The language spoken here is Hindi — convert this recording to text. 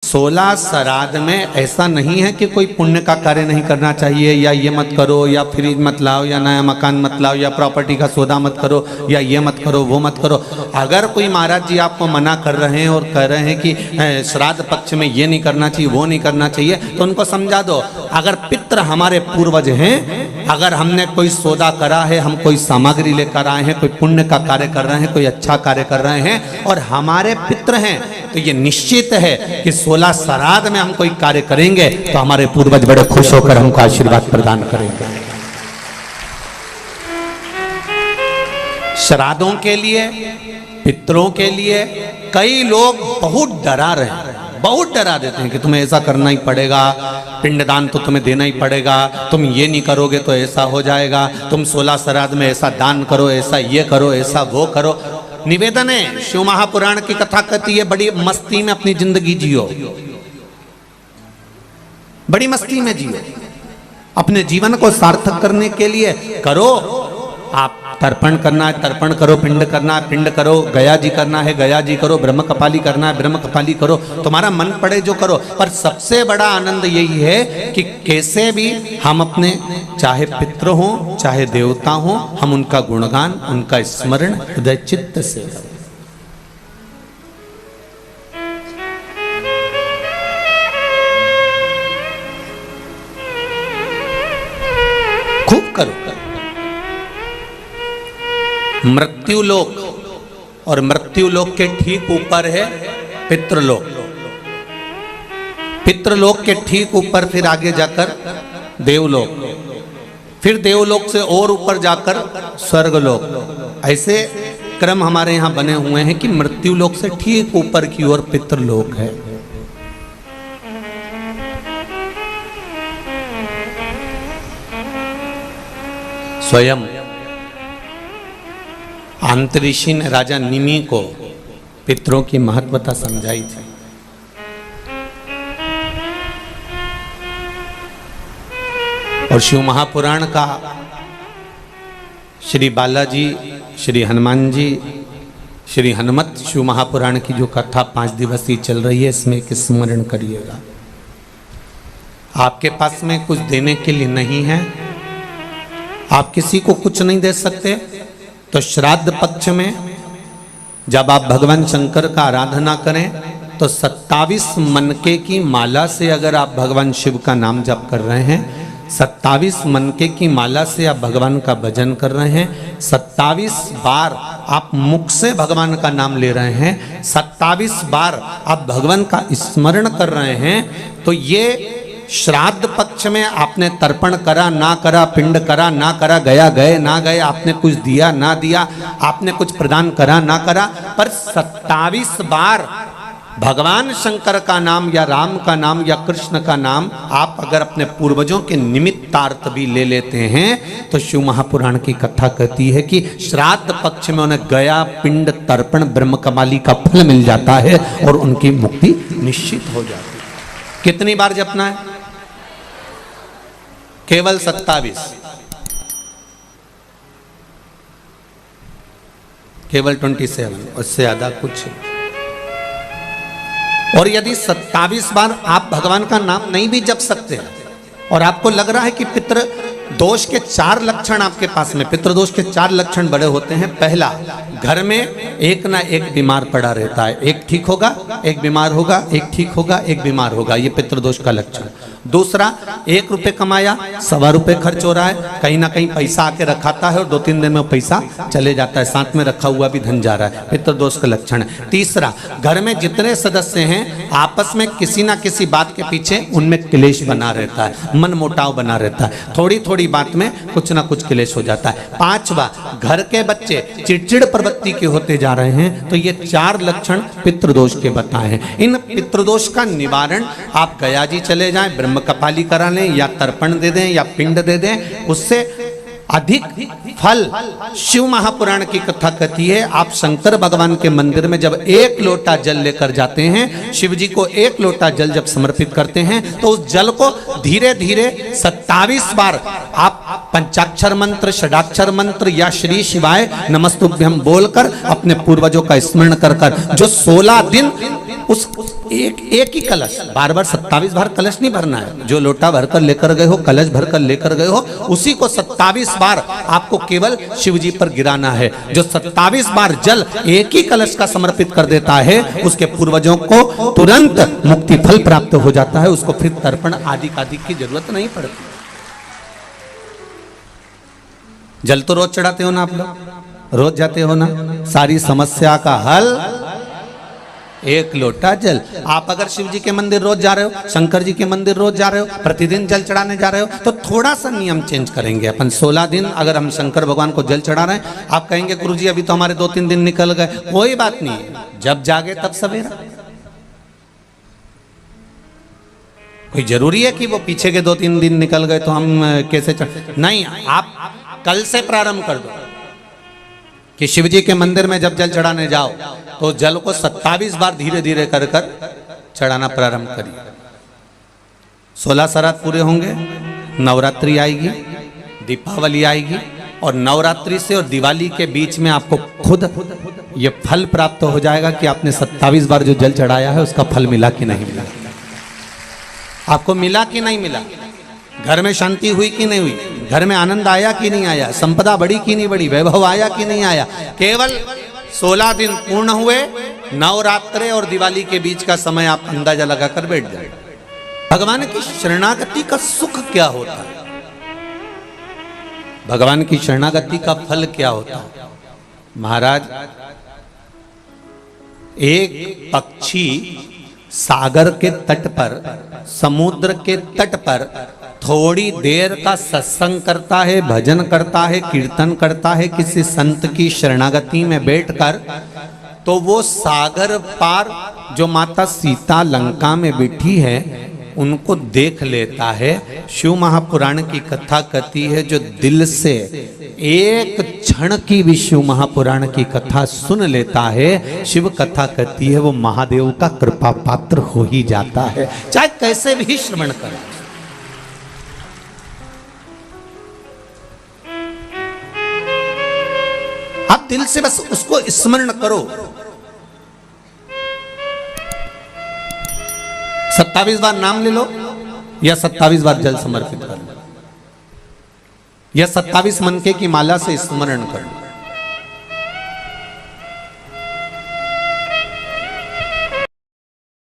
16 श्राद्ध में ऐसा नहीं है कि कोई पुण्य का कार्य नहीं करना चाहिए, या ये मत करो, या फ्रिज मत लाओ, या नया मकान मत लाओ, या प्रॉपर्टी का सौदा मत करो, या ये मत करो, वो मत करो। अगर कोई महाराज जी आपको मना कर रहे हैं और कह रहे हैं कि श्राद्ध पक्ष में ये नहीं करना चाहिए, वो नहीं करना चाहिए, तो उनको समझा दो, अगर पितृ हमारे पूर्वज हैं, अगर हमने कोई सौदा करा है, हम कोई सामग्री लेकर आए हैं, कोई पुण्य का कार्य कर रहे हैं, कोई अच्छा कार्य कर रहे हैं और हमारे पितृ हैं, तो ये निश्चित है कि 16 श्राद्ध में हम कोई कार्य करेंगे तो हमारे पूर्वज बड़े खुश होकर हमको आशीर्वाद प्रदान करेंगे। श्राद्धों के लिए, पितरों के लिए कई लोग बहुत डरा रहे हैं, बहुत डरा देते हैं कि तुम्हें ऐसा करना ही पड़ेगा, पिंडदान तो तुम्हें देना ही पड़ेगा, तुम ये नहीं करोगे तो ऐसा हो जाएगा, तुम 16 श्राद्ध में ऐसा दान करो, ऐसा ये करो, ऐसा वो करो। निवेदन है, शिव महापुराण की कथा कहती है, बड़ी मस्ती में अपनी जिंदगी जियो, बड़ी मस्ती में जियो, अपने जीवन को सार्थक करने के लिए करो। आप तर्पण करना है तर्पण करो, पिंड करना है पिंड करो, गया जी करना है गया जी करो, ब्रह्म कपाली करना है ब्रह्म कपाली करो, तुम्हारा मन पड़े जो करो। पर सबसे बड़ा आनंद यही है कि कैसे भी हम अपने, चाहे पितृ हो चाहे देवता हो, हम उनका गुणगान, उनका स्मरण हृदय चित्त से करें। खूब करो। मृत्युलोक, और मृत्युलोक के ठीक ऊपर है पितृलोक, पितृलोक के ठीक ऊपर फिर आगे जाकर देवलोक, फिर देवलोक से और ऊपर जाकर स्वर्गलोक। ऐसे क्रम हमारे यहां बने हुए हैं कि मृत्युलोक से ठीक ऊपर की ओर पितृलोक है। स्वयं अंतरिषि ने राजा निमि को पितरों की महत्वता समझाई थी। और शिव महापुराण का श्री बालाजी, श्री हनुमान जी, श्री हनुमत शिव महापुराण की जो कथा 5 दिवसीय चल रही है, इसमें एक स्मरण करिएगा। आपके पास में कुछ देने के लिए नहीं है, आप किसी को कुछ नहीं दे सकते, तो श्राद्ध पक्ष में जब आप भगवान शंकर का आराधना करें तो 27 मनके की माला से अगर आप भगवान शिव का नाम जप कर रहे हैं, 27 मनके की माला से आप भगवान का भजन कर रहे हैं, 27 बार आप मुख से भगवान का नाम ले रहे हैं, 27 बार आप भगवान का स्मरण कर रहे हैं, तो ये श्राद्ध पक्ष में आपने तर्पण करा ना करा, पिंड करा ना करा, गया गए ना गए, आपने कुछ दिया ना दिया, आपने कुछ प्रदान करा ना करा, पर 27 बार भगवान शंकर का नाम या राम का नाम या कृष्ण का नाम आप अगर अपने पूर्वजों के निमित्तार्थ भी ले लेते हैं, तो शिव महापुराण की कथा कहती है कि श्राद्ध पक्ष में उन्हें गया, पिंड, तर्पण, ब्रह्म कमाली का फल मिल जाता है और उनकी मुक्ति निश्चित हो जाती है। कितनी बार जपना है? केवल 27, केवल 27, उससे ज्यादा कुछ। और यदि 27 बार आप भगवान का नाम नहीं भी जप सकते हैं और आपको लग रहा है कि पितृ दोष के 4 लक्षण आपके पास में, पितृदोष के 4 लक्षण बड़े होते हैं। पहला, घर में एक ना एक बीमार पड़ा रहता है, एक ठीक होगा, एक बीमार होगा, एक ठीक होगा, एक बीमार होगा, ये पितृदोष का लक्षण। दूसरा, 1 रुपये कमाया, 1.25 रुपये खर्च हो रहा है, कहीं ना कहीं पैसा आके रखाता है और 2-3 दिन में पैसा चले जाता है, साथ में रखा हुआ भी धन जा रहा है, पितृदोष का लक्षण है। तीसरा, घर में जितने सदस्य हैं आपस में किसी ना किसी बात के पीछे उनमें क्लेश बना रहता है, मन मुटाव बना रहता है, थोड़ी थोड़ी बात में कुछ ना कुछ क्लेश हो जाता है। 5वां, घर के बच्चे चिड़चिड़ प्रवृत्ति के होते जा रहे हैं, तो ये 4 लक्षण पितृदोष के बताए हैं। इन पितृदोष का निवारण आप गया जी चले जाएं, ब्रह्म कपाली करा लें, या तर्पण दे दें, या पिंड दे दें, उससे अधिक फल शिव महापुराण की कथा कहती है। आप शंकर भगवान के मंदिर में जब 1 लोटा जल लेकर जाते हैं, शिव जी को 1 लोटा जल जब समर्पित करते हैं, तो उस जल को धीरे धीरे 27 बार आप पंचाक्षर मंत्र, षडाक्षर मंत्र या श्री शिवाय नमस्तुभ्यम बोलकर अपने पूर्वजों का स्मरण कर जो 16 दिन उस एक ही कलश, बार बार 27 बार कलश नहीं भरना है। जो लोटा भरकर लेकर गए हो, कलश भरकर लेकर गए हो, उसी को 27 बार आपको केवल शिव जी पर गिराना है। जो 27 बार जल एक ही कलश का समर्पित कर देता है, उसके पूर्वजों को तुरंत मुक्ति फल प्राप्त हो जाता है। उसको फिर तर्पण आदि की जरूरत नहीं पड़ती। जल तो रोज चढ़ाते हो ना आप लोग, रोज जाते हो ना। सारी समस्या का हल एक लोटा जल। आप अगर शिव जी के मंदिर रोज जा रहे हो, शंकर जी के मंदिर रोज जा रहे हो, प्रतिदिन जल चढ़ाने जा रहे हो, तो थोड़ा सा नियम चेंज करेंगे अपन। 16 दिन अगर हम शंकर भगवान को जल चढ़ा रहे हैं, आप कहेंगे गुरुजी अभी तो हमारे 2-3 दिन निकल गए। कोई बात नहीं, जब जागे तब सवेरा। कोई जरूरी है कि वो पीछे के 2-3 दिन निकल गए तो हम कैसे नहीं। आप कल से प्रारंभ कर दो कि शिव जी के मंदिर में जब जल चढ़ाने जाओ तो जल को 27 बार धीरे धीरे कर कर चढ़ाना प्रारंभ करिए। 16 श्राद्ध पूरे होंगे, नवरात्रि आएगी, दीपावली आएगी, और नवरात्रि से और दिवाली के बीच में आपको खुद ये फल प्राप्त हो जाएगा कि आपने 27 बार जो जल चढ़ाया है उसका फल मिला कि नहीं मिला, आपको मिला कि नहीं मिला, घर में शांति हुई कि नहीं हुई, घर में आनंद आया कि नहीं आया, संपदा बढ़ी कि नहीं बढ़ी, वैभव आया कि नहीं आया। केवल 16 दिन पूर्ण हुए, नवरात्रे और दिवाली के बीच का समय आप अंदाजा लगाकर बैठ जाए। भगवान की शरणागति का सुख क्या होता है, भगवान की शरणागति का फल क्या होता है। महाराज, एक पक्षी सागर के तट पर, समुद्र के तट पर थोड़ी देर का सत्संग करता है, भजन करता है, कीर्तन करता है किसी संत की शरणागति में बैठकर, तो वो सागर पार जो माता सीता लंका में बैठी है उनको देख लेता है। शिव महापुराण की कथा कहती है, जो दिल से एक क्षण की भी शिव महापुराण की कथा सुन लेता है, शिव कथा कहती है वो महादेव का कृपा पात्र हो ही जाता है, चाहे कैसे भी श्रवण करे। आप दिल से बस उसको स्मरण करो। 27 बार नाम ले लो या 27 बार जल समर्पित कर लो, या 27 मनके की माला से स्मरण कर लो।